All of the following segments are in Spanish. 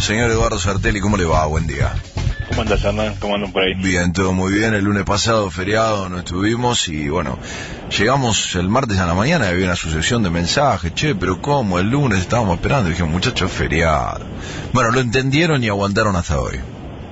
Señor Eduardo Sartelli, ¿cómo le va? Buen día. ¿Cómo andas, Hernán? ¿Cómo andan por ahí? Bien, todo muy bien. El lunes pasado, feriado, no estuvimos y bueno, llegamos el martes a la mañana y había una sucesión de mensajes. Che, pero ¿cómo? El lunes estábamos esperando. Y dijimos, muchachos, feriado. Bueno, lo entendieron y aguantaron hasta hoy.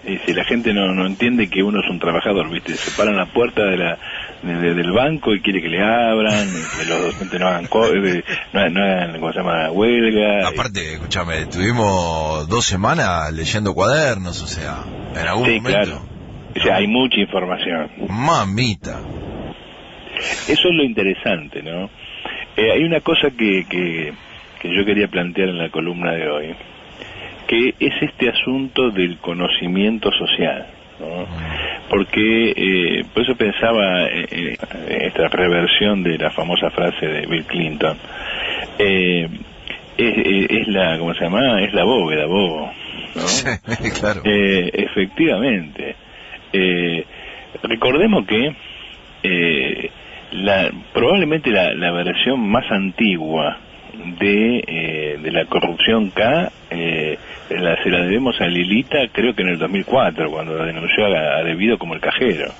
Y si la gente no entiende que uno es un trabajador, ¿viste? Se paran la puerta del banco y quiere que le abran, que los docentes no hagan ¿cómo se llama? Huelga. Aparte, escúchame, estuvimos 2 semanas leyendo cuadernos, o sea, en algún momento. Claro. O sea, hay mucha información. Mamita. Eso es lo interesante, ¿no? Hay una cosa que yo quería plantear en la columna de hoy, que es este asunto del conocimiento social, ¿no? Porque, por eso pensaba esta reversión de la famosa frase de Bill Clinton, es la, ¿cómo se llama? Es la bóveda, bobo, ¿no? Sí, claro. Efectivamente. Recordemos que probablemente la versión más antigua de la corrupción K se la debemos a Lilita, creo que en el 2004, cuando la denunció a Debido como el cajero.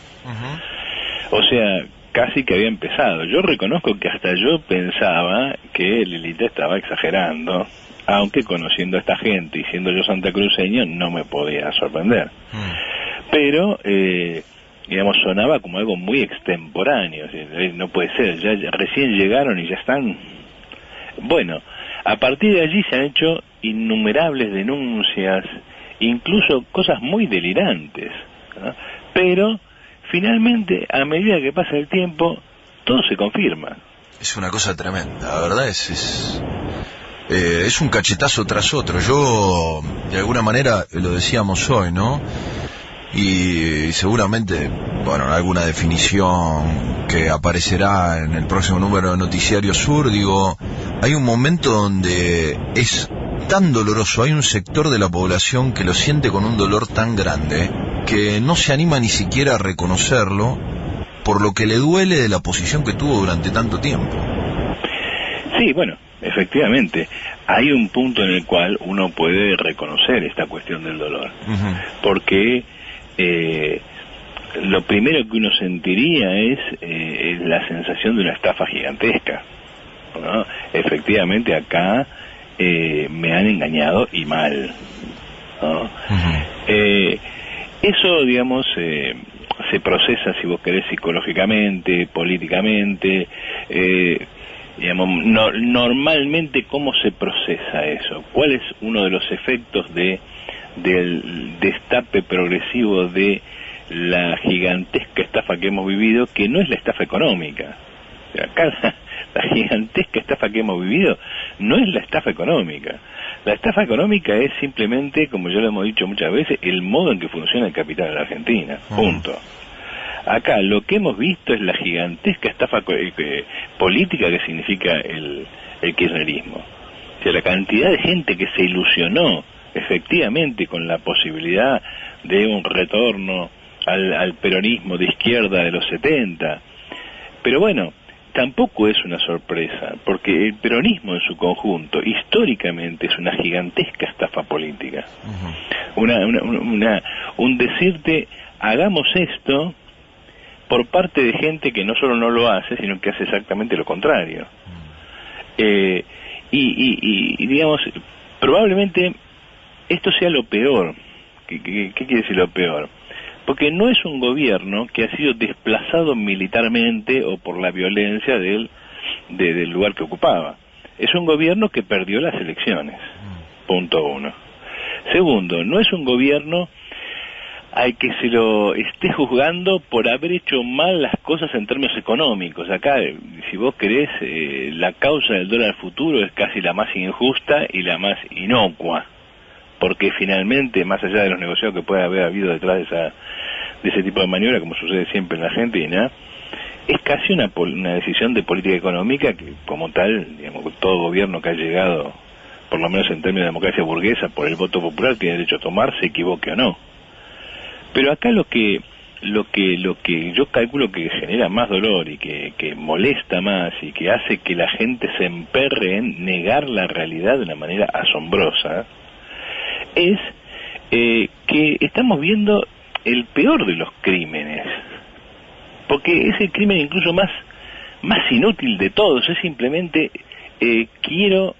O sea, casi que había empezado. Yo reconozco que hasta yo pensaba que Lilita estaba exagerando, aunque conociendo a esta gente y siendo yo santacruceño no me podía sorprender. Pero digamos, sonaba como algo muy extemporáneo. No puede ser, ya recién llegaron y ya están. Bueno, a partir de allí se han hecho innumerables denuncias, incluso cosas muy delirantes, ¿no? Pero finalmente, a medida que pasa el tiempo, todo se confirma. Es una cosa tremenda, la verdad es un cachetazo tras otro. Yo, de alguna manera, lo decíamos hoy, ¿no? Y seguramente, bueno, alguna definición que aparecerá en el próximo número de Noticiario Sur, digo, hay un momento donde es tan doloroso, hay un sector de la población que lo siente con un dolor tan grande que no se anima ni siquiera a reconocerlo por lo que le duele de la posición que tuvo durante tanto tiempo. Sí, bueno, efectivamente, hay un punto en el cual uno puede reconocer esta cuestión del dolor, porque lo primero que uno sentiría es la sensación de una estafa gigantesca, ¿no? Efectivamente acá me han engañado y mal, ¿no? Eso, digamos, se procesa, si vos querés, psicológicamente, políticamente, digamos, normalmente, ¿cómo se procesa eso? ¿Cuál es uno de los efectos del destape progresivo de la gigantesca estafa que hemos vivido, que no es la estafa económica? O sea, acá la gigantesca estafa que hemos vivido no es la estafa económica. La estafa económica es simplemente, como ya lo hemos dicho muchas veces, el modo en que funciona el capital en la Argentina. Punto. Acá lo que hemos visto es la gigantesca estafa política que significa el kirchnerismo. O sea, la cantidad de gente que se ilusionó efectivamente con la posibilidad de un retorno al peronismo de izquierda de los 70. Pero bueno, tampoco es una sorpresa, porque el peronismo en su conjunto históricamente es una gigantesca estafa política. Un decirte, hagamos esto por parte de gente que no solo no lo hace, sino que hace exactamente lo contrario. Y digamos, probablemente esto sea lo peor. ¿Qué quiere decir lo peor? Porque no es un gobierno que ha sido desplazado militarmente o por la violencia del lugar que ocupaba. Es un gobierno que perdió las elecciones. Punto 1. Segundo, no es un gobierno al que se lo esté juzgando por haber hecho mal las cosas en términos económicos. Acá, si vos querés, la causa del dólar futuro es casi la más injusta y la más inocua, porque finalmente, más allá de los negociados que puede haber habido detrás de ese tipo de maniobra, como sucede siempre en la Argentina, es casi una decisión de política económica que, como tal, digamos, todo gobierno que ha llegado, por lo menos en términos de democracia burguesa, por el voto popular, tiene derecho a tomar, se equivoque o no. Pero acá lo que yo calculo que genera más dolor y que molesta más y que hace que la gente se emperre en negar la realidad de una manera asombrosa, es que estamos viendo el peor de los crímenes, porque es el crimen incluso más inútil de todos. Es simplemente quiero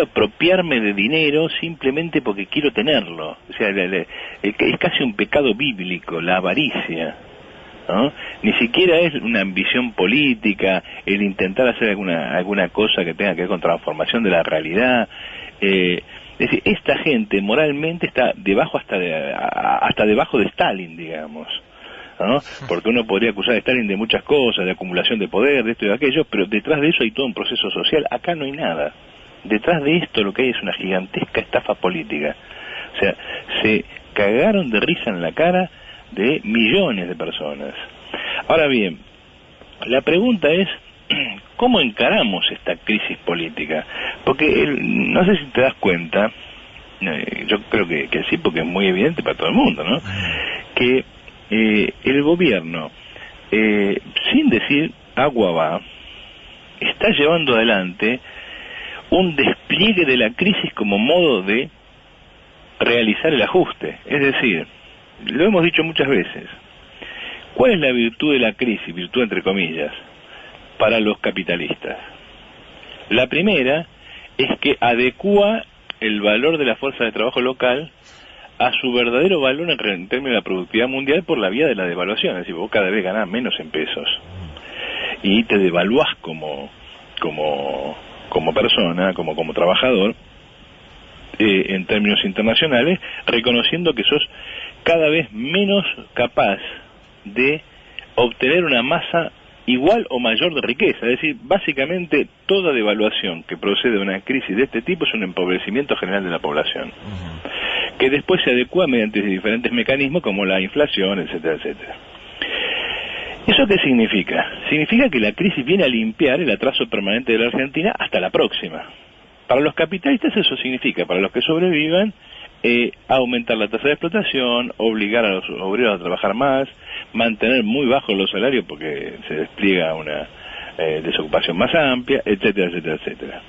apropiarme de dinero simplemente porque quiero tenerlo. O sea, es casi un pecado bíblico, la avaricia, ¿no? Ni siquiera es una ambición política, el intentar hacer alguna cosa que tenga que ver con transformación de la realidad. Es decir, esta gente moralmente está hasta debajo de Stalin, digamos, ¿no? Porque uno podría acusar a Stalin de muchas cosas, de acumulación de poder, de esto y de aquello, pero detrás de eso hay todo un proceso social. Acá no hay nada. Detrás de esto lo que hay es una gigantesca estafa política. O sea, se cagaron de risa en la cara de millones de personas. Ahora bien, la pregunta es, ¿cómo encaramos esta crisis política? Porque no sé si te das cuenta, yo creo que sí, porque es muy evidente para todo el mundo, ¿no? Que el gobierno, sin decir agua va, está llevando adelante un despliegue de la crisis como modo de realizar el ajuste. Es decir, lo hemos dicho muchas veces, ¿cuál es la virtud de la crisis? Virtud entre comillas, para los capitalistas. La primera es que adecúa el valor de la fuerza de trabajo local a su verdadero valor en términos de la productividad mundial por la vía de la devaluación. Es decir, vos cada vez ganás menos en pesos y te devaluás como persona, como trabajador, en términos internacionales, reconociendo que sos cada vez menos capaz de obtener una masa igual o mayor de riqueza. Es decir, básicamente toda devaluación que procede de una crisis de este tipo es un empobrecimiento general de la población, que después se adecua mediante diferentes mecanismos como la inflación, etcétera, etcétera. ¿Eso qué significa? Significa que la crisis viene a limpiar el atraso permanente de la Argentina hasta la próxima. Para los capitalistas eso significa, para los que sobrevivan, aumentar la tasa de explotación, obligar a los obreros a trabajar más, mantener muy bajos los salarios porque se despliega una desocupación más amplia, etcétera, etcétera, etcétera.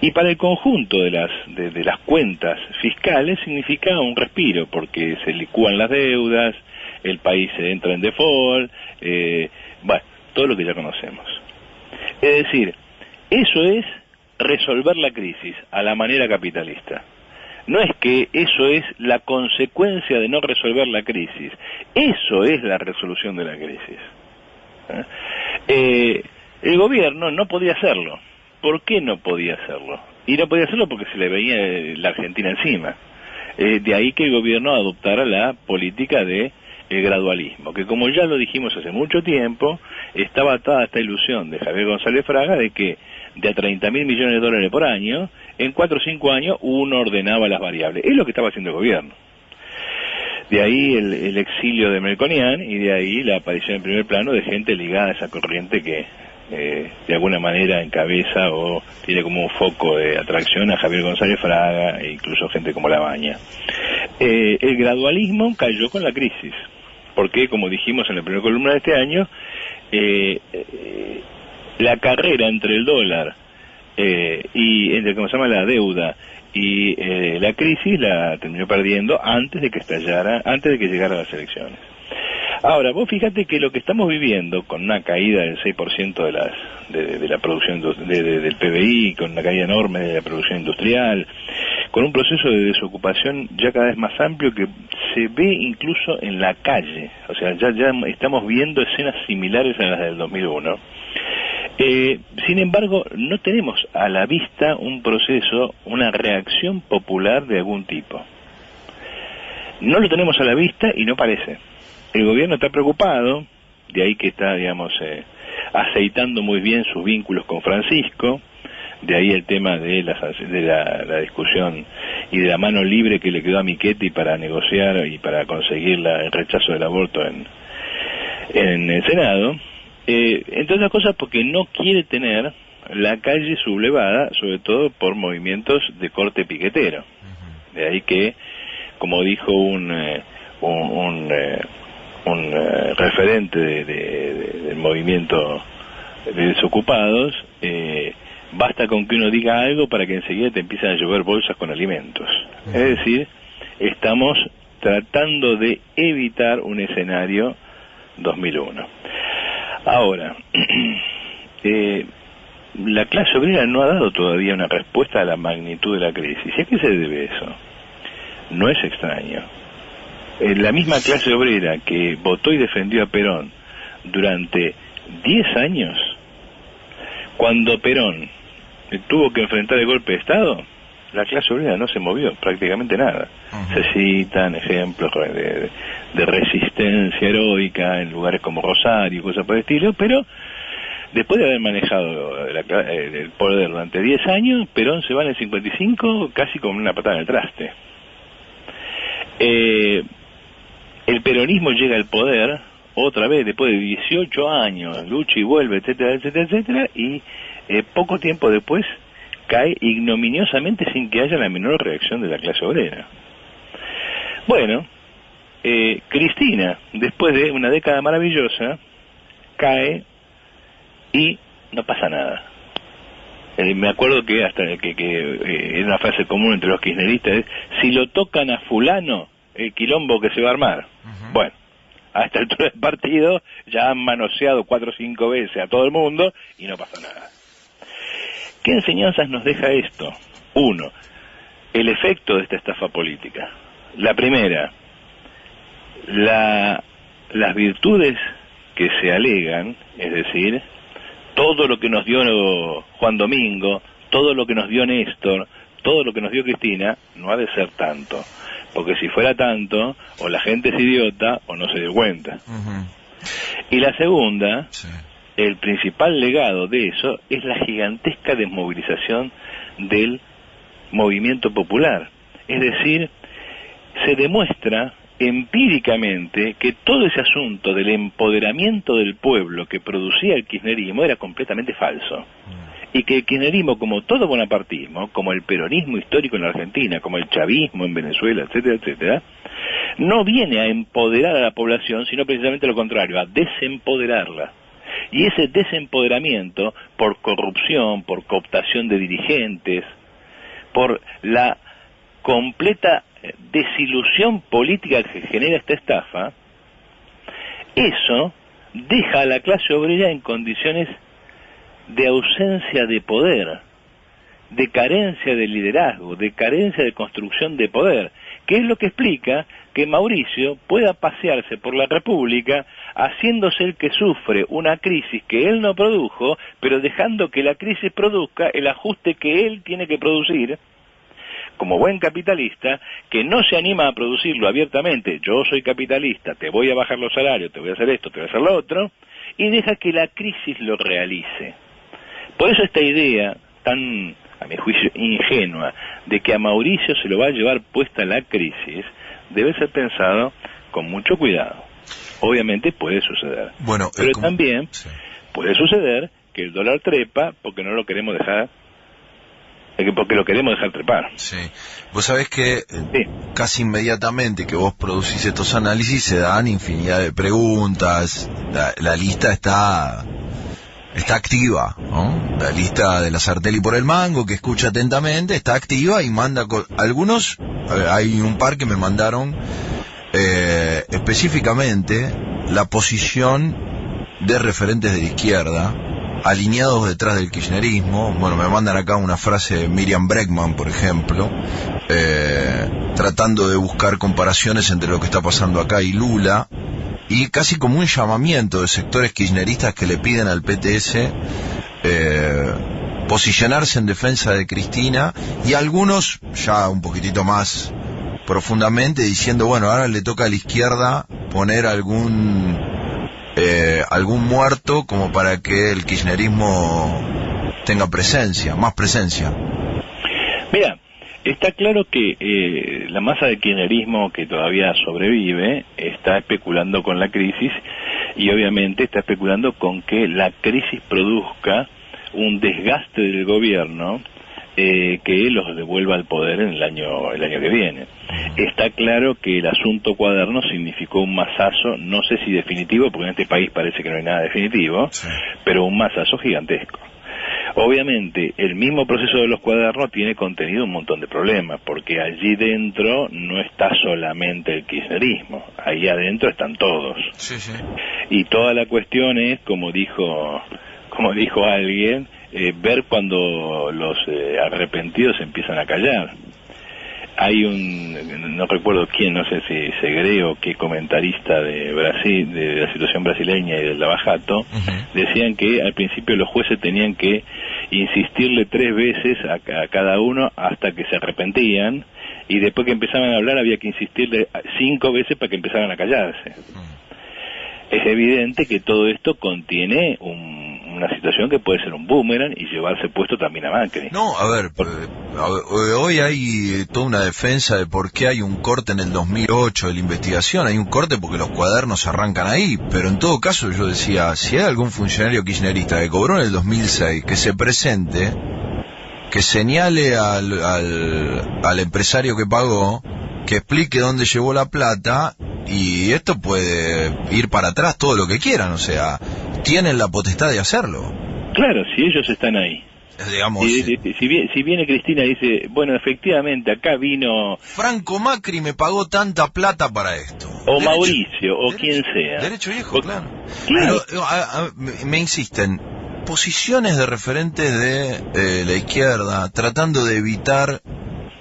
Y para el conjunto de las cuentas fiscales significa un respiro, porque se licúan las deudas, el país entra en default, bueno, todo lo que ya conocemos. Es decir, eso es resolver la crisis a la manera capitalista. No es que eso es la consecuencia de no resolver la crisis, eso es la resolución de la crisis. El gobierno no podía hacerlo. ¿Por qué no podía hacerlo? Y no podía hacerlo porque se le veía la Argentina encima. De ahí que el gobierno adoptara la política de el gradualismo, que como ya lo dijimos hace mucho tiempo, estaba atada a esta ilusión de Javier González Fraga de que de a 30.000 millones de dólares por año, en 4 o 5 años uno ordenaba las variables. Es lo que estaba haciendo el gobierno. De ahí el exilio de Melconian y de ahí la aparición en primer plano de gente ligada a esa corriente que de alguna manera encabeza o tiene como un foco de atracción a Javier González Fraga e incluso gente como Labaña. El gradualismo cayó con la crisis, porque como dijimos en la primera columna de este año, la carrera entre el dólar y entre, ¿cómo se llama?, la deuda y la crisis la terminó perdiendo antes de que estallara, antes de que llegara a las elecciones. Ahora, vos fíjate que lo que estamos viviendo, con una caída del 6% de la producción del PBI, con una caída enorme de la producción industrial, con un proceso de desocupación ya cada vez más amplio que se ve incluso en la calle, o sea, ya estamos viendo escenas similares a las del 2001. Sin embargo, no tenemos a la vista un proceso, una reacción popular de algún tipo. No lo tenemos a la vista y no parece. El gobierno está preocupado, de ahí que está, digamos, aceitando muy bien sus vínculos con Francisco, de ahí el tema de la discusión y de la mano libre que le quedó a Michetti para negociar y para conseguir el rechazo del aborto en el Senado, entre otras cosas porque no quiere tener la calle sublevada, sobre todo por movimientos de corte piquetero. De ahí que, como dijo un referente del movimiento de desocupados, basta con que uno diga algo para que enseguida te empiecen a llover bolsas con alimentos. Es decir, estamos tratando de evitar un escenario 2001. Ahora, la clase obrera no ha dado todavía una respuesta a la magnitud de la crisis. ¿Y a qué se debe eso? No es extraño. La misma clase obrera que votó y defendió a Perón durante 10 años, cuando Perón tuvo que enfrentar el golpe de Estado, la clase obrera no se movió, prácticamente nada. Se citan ejemplos de resistencia heroica en lugares como Rosario y cosas por el estilo, pero después de haber manejado el poder durante 10 años, Perón se va en el 55 casi con una patada en el traste. El peronismo llega al poder otra vez después de 18 años, lucha y vuelve, etcétera, etcétera, etcétera, y poco tiempo después cae ignominiosamente sin que haya la menor reacción de la clase obrera. Bueno, Cristina, después de una década maravillosa, cae y no pasa nada. Me acuerdo que era una frase común entre los kirchneristas, es, si lo tocan a fulano, el quilombo que se va a armar. Bueno, a esta altura del partido ya han manoseado 4 o 5 veces a todo el mundo y no pasa nada. ¿Qué enseñanzas nos deja esto? Uno, el efecto de esta estafa política. La primera, las virtudes que se alegan, es decir, todo lo que nos dio Juan Domingo, todo lo que nos dio Néstor, todo lo que nos dio Cristina, no ha de ser tanto. Porque si fuera tanto, o la gente es idiota, o no se dio cuenta. Y la segunda, el principal legado de eso, es la gigantesca desmovilización del movimiento popular. Es decir, se demuestra empíricamente que todo ese asunto del empoderamiento del pueblo que producía el kirchnerismo era completamente falso. Y que el kirchnerismo, como todo bonapartismo, como el peronismo histórico en la Argentina, como el chavismo en Venezuela, etcétera, etcétera, no viene a empoderar a la población, sino precisamente lo contrario, a desempoderarla. Y ese desempoderamiento, por corrupción, por cooptación de dirigentes, por la completa desilusión política que genera esta estafa, eso deja a la clase obrera en condiciones de ausencia de poder, de carencia de liderazgo, de carencia de construcción de poder, que es lo que explica que Mauricio pueda pasearse por la República haciéndose el que sufre una crisis que él no produjo, pero dejando que la crisis produzca el ajuste que él tiene que producir, como buen capitalista, que no se anima a producirlo abiertamente, yo soy capitalista, te voy a bajar los salarios, te voy a hacer esto, te voy a hacer lo otro, y deja que la crisis lo realice. Por eso esta idea tan, a mi juicio, ingenua, de que a Mauricio se lo va a llevar puesta la crisis, debe ser pensado con mucho cuidado. Obviamente puede suceder. Bueno, pero también puede suceder que el dólar trepa porque no lo queremos dejar, porque lo queremos dejar trepar. Sí. Vos sabés que casi inmediatamente que vos producís estos análisis se dan infinidad de preguntas, la lista está activa, ¿no? La lista de la Sartelli por el Mango, que escucha atentamente, está activa y manda algunos, hay un par que me mandaron específicamente la posición de referentes de la izquierda alineados detrás del kirchnerismo. Bueno, me mandan acá una frase de Miriam Bregman, por ejemplo, tratando de buscar comparaciones entre lo que está pasando acá y Lula, y casi como un llamamiento de sectores kirchneristas que le piden al PTS posicionarse en defensa de Cristina, y algunos ya un poquitito más profundamente diciendo, bueno, ahora le toca a la izquierda poner algún muerto como para que el kirchnerismo tenga presencia, más presencia. Mira, está claro que la masa de kirchnerismo que todavía sobrevive está especulando con la crisis, y obviamente está especulando con que la crisis produzca un desgaste del gobierno que los devuelva al poder en el año que viene. Está claro que el asunto Cuaderno significó un mazazo, no sé si definitivo, porque en este país parece que no hay nada definitivo, pero un mazazo gigantesco. Obviamente, el mismo proceso de los cuadernos tiene contenido un montón de problemas, porque allí dentro no está solamente el kirchnerismo, ahí adentro están todos. Sí, sí. Y toda la cuestión es, como dijo alguien, ver cuando los arrepentidos empiezan a callar. Hay no recuerdo quién, no sé si Segre o qué comentarista de Brasil, de la situación brasileña y del Lavajato, decían que al principio los jueces tenían que insistirle 3 veces a cada uno hasta que se arrepentían, y después que empezaban a hablar había que insistirle 5 veces para que empezaran a callarse. Es evidente que todo esto contiene una situación que puede ser un boomerang y llevarse puesto también a Macri. No, a ver, hoy hay toda una defensa de por qué hay un corte en el 2008 de la investigación. Hay un corte porque los cuadernos arrancan ahí, pero en todo caso yo decía, si hay algún funcionario kirchnerista que cobró en el 2006, que se presente, que señale al empresario que pagó, que explique dónde llevó la plata. Y esto puede ir para atrás todo lo que quieran, o sea, tienen la potestad de hacerlo. Claro, si ellos están ahí. Digamos, si viene Cristina y dice, bueno, efectivamente, acá vino... Franco Macri me pagó tanta plata para esto. O Mauricio, o quien sea. Derecho viejo, claro. Pero me insisten, posiciones de referentes de la izquierda, tratando de evitar,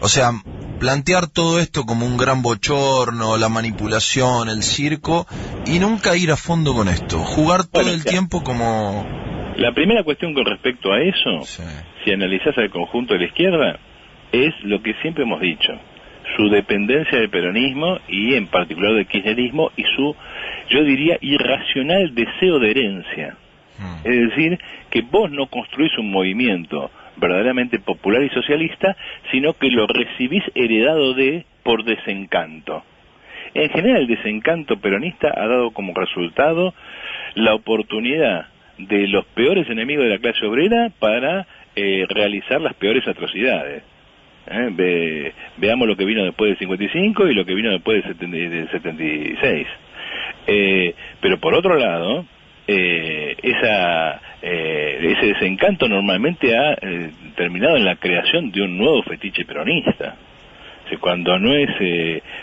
o sea... plantear todo esto como un gran bochorno, la manipulación, el circo, y nunca ir a fondo con esto, jugar todo el tiempo como... La primera cuestión con respecto a eso, si analizás al conjunto de la izquierda, es lo que siempre hemos dicho, su dependencia del peronismo y en particular del kirchnerismo y su, yo diría, irracional deseo de herencia. Es decir, que vos no construís un movimiento verdaderamente popular y socialista, sino que lo recibís heredado por desencanto. En general, el desencanto peronista ha dado como resultado la oportunidad de los peores enemigos de la clase obrera para realizar las peores atrocidades. Veamos lo que vino después del 55 y lo que vino después del 76. Pero por otro lado, ese desencanto normalmente ha terminado en la creación de un nuevo fetiche peronista. O sea, cuando no es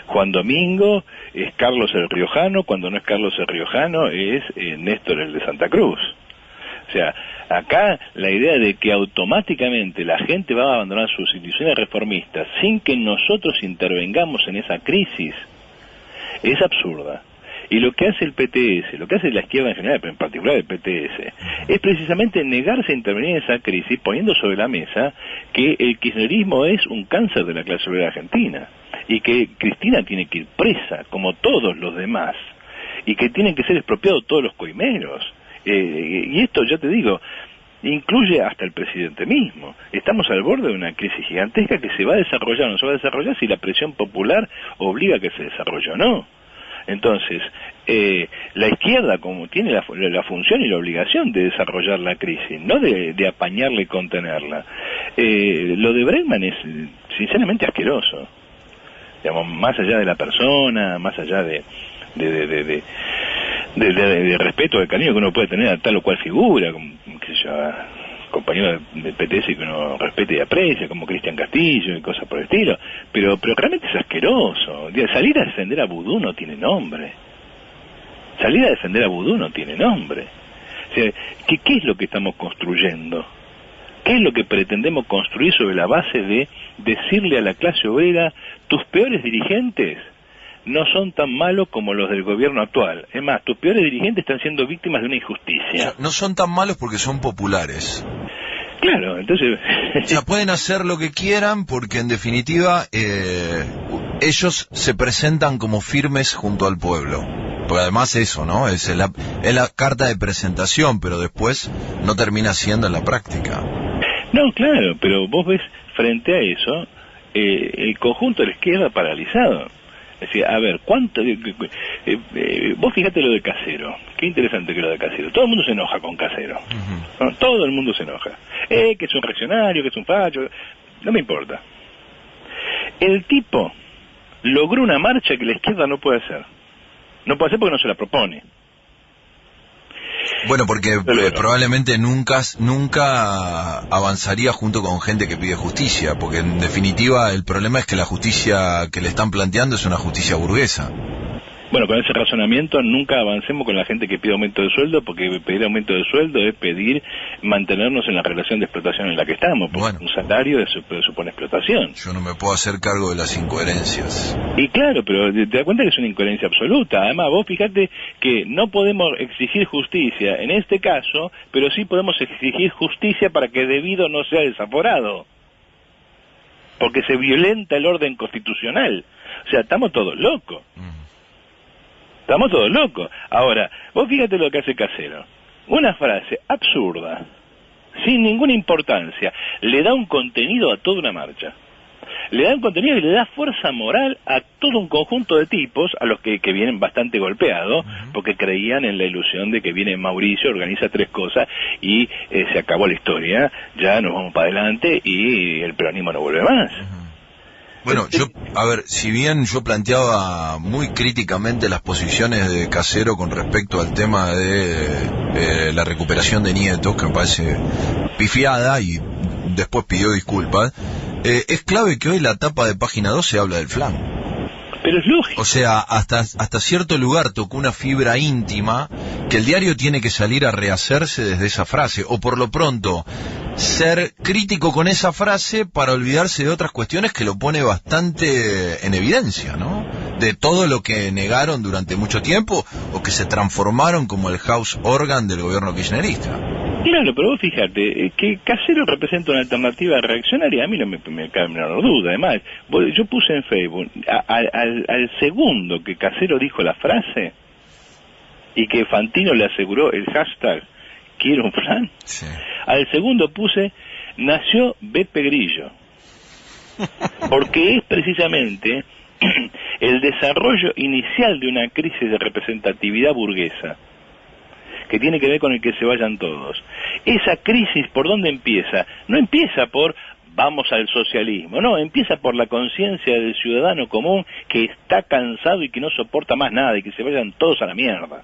Juan Domingo, es Carlos el Riojano; cuando no es Carlos el Riojano, es Néstor el de Santa Cruz. O sea, acá la idea de que automáticamente la gente va a abandonar sus instituciones reformistas sin que nosotros intervengamos en esa crisis es absurda. Y lo que hace el PTS, lo que hace la izquierda en general, pero en particular el PTS, es precisamente negarse a intervenir en esa crisis, poniendo sobre la mesa que el kirchnerismo es un cáncer de la clase obrera argentina, y que Cristina tiene que ir presa, como todos los demás, y que tienen que ser expropiados todos los coimeros. Y esto, ya te digo, incluye hasta el presidente mismo. Estamos al borde de una crisis gigantesca que se va a desarrollar o no se va a desarrollar si la presión popular obliga a que se desarrolle o no. Entonces, la izquierda como tiene la función y la obligación de desarrollar la crisis, no de apañarla y contenerla. Lo de Bregman es sinceramente asqueroso. Digamos, más allá de la persona, más allá de respeto, de cariño que uno puede tener a tal o cual figura, como, qué sé yo, compañero de PTS que uno respete y aprecia, como Cristian Castillo y cosas por el estilo, pero realmente es asqueroso. Salir a defender a Vudú no tiene nombre. Salir a defender a Vudú no tiene nombre. O sea, ¿qué es lo que estamos construyendo? ¿Qué es lo que pretendemos construir sobre la base de decirle a la clase obrera, tus peores dirigentes no son tan malos como los del gobierno actual? Es más, tus peores dirigentes están siendo víctimas de una injusticia. No son tan malos porque son populares. Claro, entonces... O sea, pueden hacer lo que quieran porque en definitiva ellos se presentan como firmes junto al pueblo. Porque además eso, ¿no? Es la carta de presentación, pero después no termina siendo en la práctica. No, claro, pero vos ves frente a eso el conjunto de la izquierda paralizado. Es decir, a ver, ¿cuánto? Vos fíjate lo de Casero. Qué interesante que lo de Casero. Todo el mundo se enoja con Casero. ¿No? Todo el mundo se enoja. Que es un reaccionario, que es un facho. No me importa. El tipo logró una marcha que la izquierda no puede hacer. No puede hacer porque no se la propone. Bueno, porque probablemente nunca avanzaría junto con gente que pide justicia, porque en definitiva el problema es que la justicia que le están planteando es una justicia burguesa. Bueno, con ese razonamiento nunca avancemos con la gente que pide aumento de sueldo, porque pedir aumento de sueldo es pedir mantenernos en la relación de explotación en la que estamos, porque bueno, un salario supone explotación. Yo no me puedo hacer cargo de las incoherencias. Y claro, pero te das cuenta que es una incoherencia absoluta. Además, vos fíjate que no podemos exigir justicia en este caso, pero sí podemos exigir justicia para que debido no sea desaforado, porque se violenta el orden constitucional. O sea, estamos todos locos. Estamos todos locos. Ahora, vos fíjate lo que hace Casero. Una frase absurda, sin ninguna importancia, le da un contenido a toda una marcha. Le da un contenido y le da fuerza moral a todo un conjunto de tipos, a los que vienen bastante golpeados, porque creían en la ilusión de que viene Mauricio, organiza 3 cosas y se acabó la historia, ya nos vamos para adelante y el peronismo no vuelve más. Bueno, si bien yo planteaba muy críticamente las posiciones de Casero con respecto al tema de la recuperación de nietos, que me parece pifiada, y después pidió disculpas, es clave que hoy la tapa de Página 12 habla del flan. Pero es lógico. O sea, hasta cierto lugar tocó una fibra íntima que el diario tiene que salir a rehacerse desde esa frase, o por lo pronto ser crítico con esa frase para olvidarse de otras cuestiones que lo pone bastante en evidencia, ¿no? De todo lo que negaron durante mucho tiempo o que se transformaron como el house organ del gobierno kirchnerista. Claro, pero vos fíjate, que Casero representa una alternativa reaccionaria, a mí no me cabe la menor duda. Además, yo puse en Facebook, al segundo que Casero dijo la frase, y que Fantino le aseguró el hashtag quiero un flan, sí. Al segundo puse, nació Beppe Grillo, porque es precisamente el desarrollo inicial de una crisis de representatividad burguesa, que tiene que ver con el que se vayan todos. Esa crisis, ¿por dónde empieza? No empieza por vamos al socialismo, no, empieza por la conciencia del ciudadano común que está cansado y que no soporta más nada y que se vayan todos a la mierda.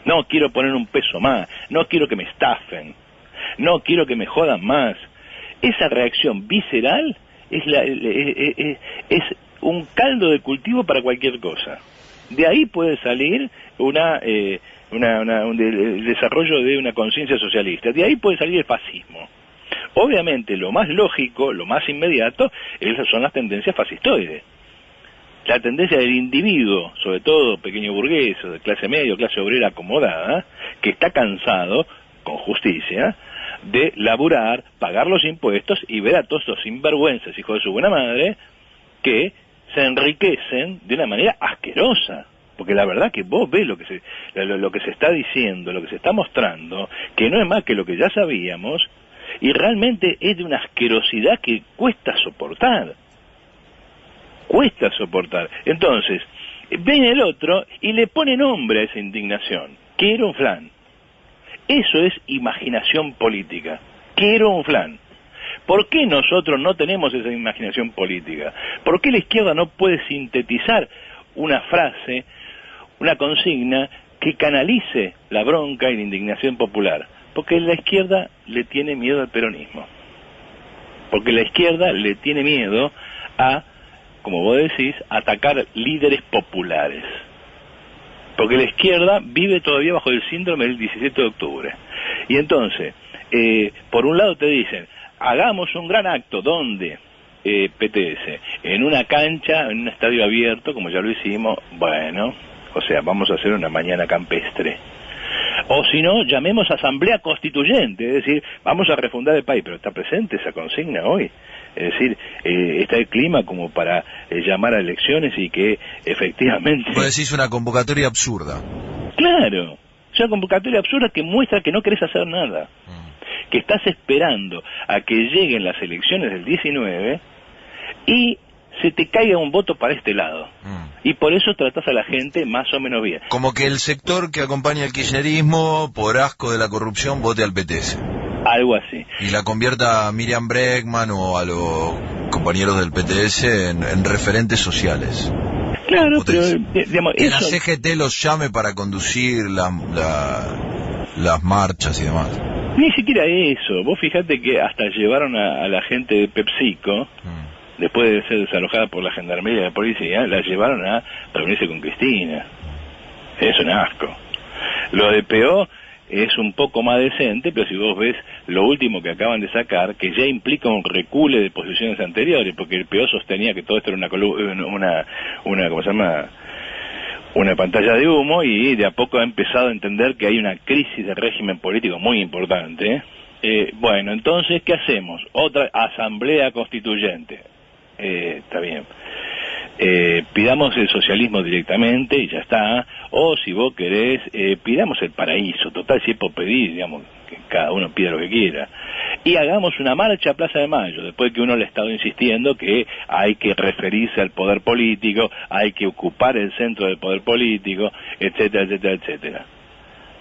No quiero poner un peso más, no quiero que me estafen, no quiero que me jodan más. Esa reacción visceral es un caldo de cultivo para cualquier cosa. De ahí puede salir el desarrollo de una conciencia socialista, de ahí puede salir el fascismo. Obviamente lo más lógico, lo más inmediato, son las tendencias fascistoides. La tendencia del individuo, sobre todo pequeño burgués, de clase media, clase obrera acomodada, que está cansado, con justicia, de laburar, pagar los impuestos y ver a todos estos sinvergüenzas, hijos de su buena madre, que se enriquecen de una manera asquerosa. Porque la verdad que vos ves lo que se está diciendo, lo que se está mostrando, que no es más que lo que ya sabíamos, y realmente es de una asquerosidad que cuesta soportar. Cuesta soportar. Entonces, viene el otro y le pone nombre a esa indignación. Quiero un flan. Eso es imaginación política. Quiero un flan. ¿Por qué nosotros no tenemos esa imaginación política? ¿Por qué la izquierda no puede sintetizar una frase, una consigna que canalice la bronca y la indignación popular? Porque la izquierda le tiene miedo al peronismo. Porque la izquierda le tiene miedo a, como vos decís, atacar líderes populares. Porque la izquierda vive todavía bajo el síndrome del 17 de octubre. Y entonces, por un lado te dicen, hagamos un gran acto, ¿dónde? PTS, en una cancha, en un estadio abierto, como ya lo hicimos, bueno, o sea, vamos a hacer una mañana campestre. O si no, llamemos asamblea constituyente, es decir, vamos a refundar el país, pero está presente esa consigna hoy. Es decir, está el clima como para llamar a elecciones y que efectivamente... Vos decís una convocatoria absurda. Claro, es una convocatoria absurda que muestra que no querés hacer nada, que estás esperando a que lleguen las elecciones del 19 y se te caiga un voto para este lado. Y por eso tratás a la gente más o menos bien. Como que el sector que acompaña al kirchnerismo, por asco de la corrupción, vote al PTS. Algo así. Y la convierta a Miriam Bregman o a los compañeros del PTS en referentes sociales. Claro, pero digamos, que eso... la CGT los llame para conducir las marchas y demás. Ni siquiera eso. Vos fijate que hasta llevaron a la gente de PepsiCo, después de ser desalojada por la gendarmería y la policía, la llevaron a reunirse con Cristina. Es un asco. Lo de PO es un poco más decente, pero si vos ves lo último que acaban de sacar, que ya implica un recule de posiciones anteriores, porque el PO sostenía que todo esto era una ¿cómo se llama?, una pantalla de humo, y de a poco ha empezado a entender que hay una crisis de régimen político muy importante. Bueno, entonces, ¿qué hacemos? Otra asamblea constituyente. Está bien. Pidamos el socialismo directamente y ya está, o si vos querés, pidamos el paraíso, total, si es por pedir, digamos, que cada uno pida lo que quiera, y hagamos una marcha a Plaza de Mayo, después que uno le ha estado insistiendo que hay que referirse al poder político, hay que ocupar el centro del poder político, etcétera, etcétera, etcétera.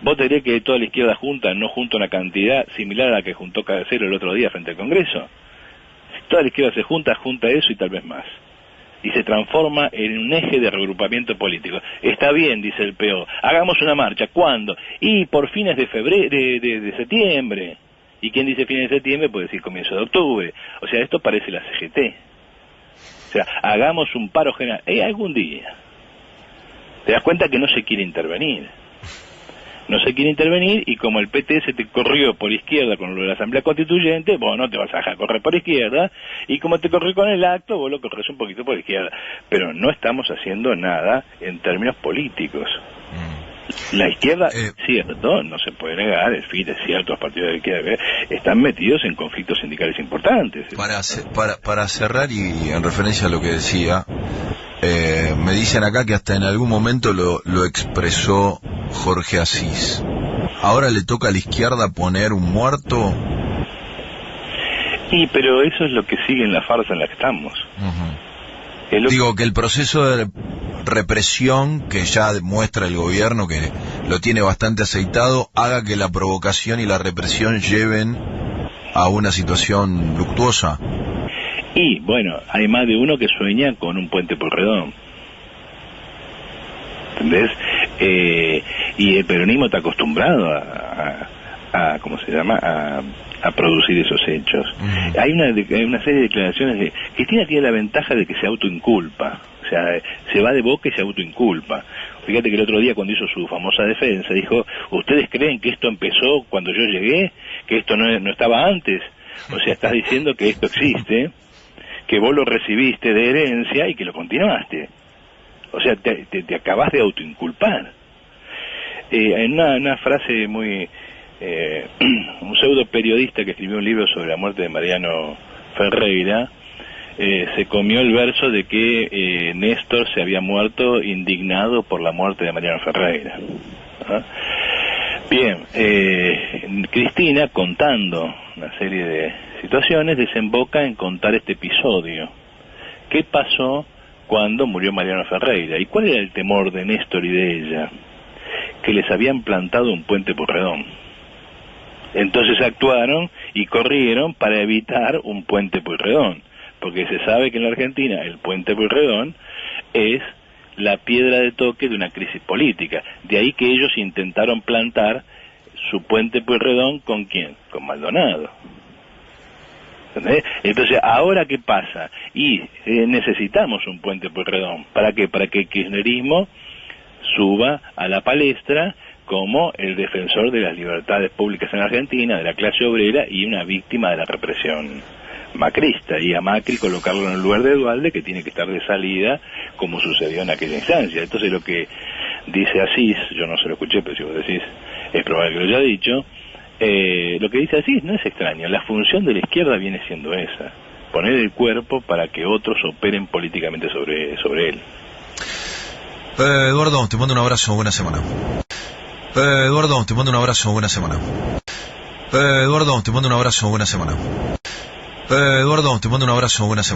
¿Vos te creés que toda la izquierda junta no junta una cantidad similar a la que juntó Cabecero el otro día frente al Congreso? Si toda la izquierda se junta eso y tal vez más, y se transforma en un eje de reagrupamiento político. Está bien, dice el PO, hagamos una marcha. ¿Cuándo? Y por fines de febrero, de septiembre. ¿Y quién dice fines de septiembre? Puede decir comienzo de octubre. O sea, esto parece la CGT. O sea, hagamos un paro general. Algún día. Te das cuenta que no se quiere intervenir. No se quiere intervenir, y como el PT se te corrió por izquierda con lo de la Asamblea Constituyente, vos no te vas a dejar correr por izquierda, y como te corrió con el acto, vos lo corres un poquito por izquierda. Pero no estamos haciendo nada en términos políticos. La izquierda, cierto, no se puede negar, es cierto, los partidos de la izquierda están metidos en conflictos sindicales importantes. Para cerrar, y en referencia a lo que decía, me dicen acá que hasta en algún momento lo expresó Jorge Asís. ¿Ahora le toca a la izquierda poner un muerto? Pero eso es lo que sigue en la farsa en la que estamos. Digo que el proceso de represión que ya demuestra el gobierno, que lo tiene bastante aceitado, haga que la provocación y la represión lleven a una situación luctuosa. Y bueno, hay más de uno que sueña con un puente Pueyrredón, ¿entendés? Y el peronismo está acostumbrado a ¿cómo se llama?, a producir esos hechos. Hay una serie de declaraciones de Cristina. Tiene la ventaja de que se autoinculpa, o sea, se va de boca y se autoinculpa. Fíjate que el otro día, cuando hizo su famosa defensa, dijo: ¿ustedes creen que esto empezó cuando yo llegué? ¿Que esto no estaba antes? O sea, estás diciendo que esto existe, que vos lo recibiste de herencia y que lo continuaste. O sea, te acabas de autoinculpar. En una frase muy... un pseudo periodista que escribió un libro sobre la muerte de Mariano Ferreira se comió el verso de que Néstor se había muerto indignado por la muerte de Mariano Ferreira. Bien, Cristina, contando una serie de situaciones, desemboca en contar este episodio. ¿Qué pasó cuando murió Mariano Ferreira? ¿Y cuál era el temor de Néstor y de ella? Que les habían plantado un puente Pueyrredón. Entonces actuaron y corrieron para evitar un puente Pueyrredón, porque se sabe que en la Argentina el puente Pueyrredón es la piedra de toque de una crisis política. De ahí que ellos intentaron plantar su puente Pueyrredón, ¿con quién? Con Maldonado. ¿Entendés? Entonces, ¿ahora qué pasa? Y necesitamos un puente Pueyrredón. ¿Para qué? Para que el kirchnerismo suba a la palestra como el defensor de las libertades públicas en Argentina, de la clase obrera, y una víctima de la represión macrista, y a Macri colocarlo en el lugar de Duhalde, que tiene que estar de salida, como sucedió en aquella instancia. Entonces, lo que dice Asís, yo no se lo escuché, pero si vos decís, es probable que lo haya dicho, lo que dice Asís no es extraño. La función de la izquierda viene siendo esa: poner el cuerpo para que otros operen políticamente sobre él. Eduardo, te mando un abrazo, buena semana. Eduardo, te mando un abrazo, buena semana. Eduardo, te mando un abrazo, buena semana. Eduardo, te mando un abrazo, buena semana.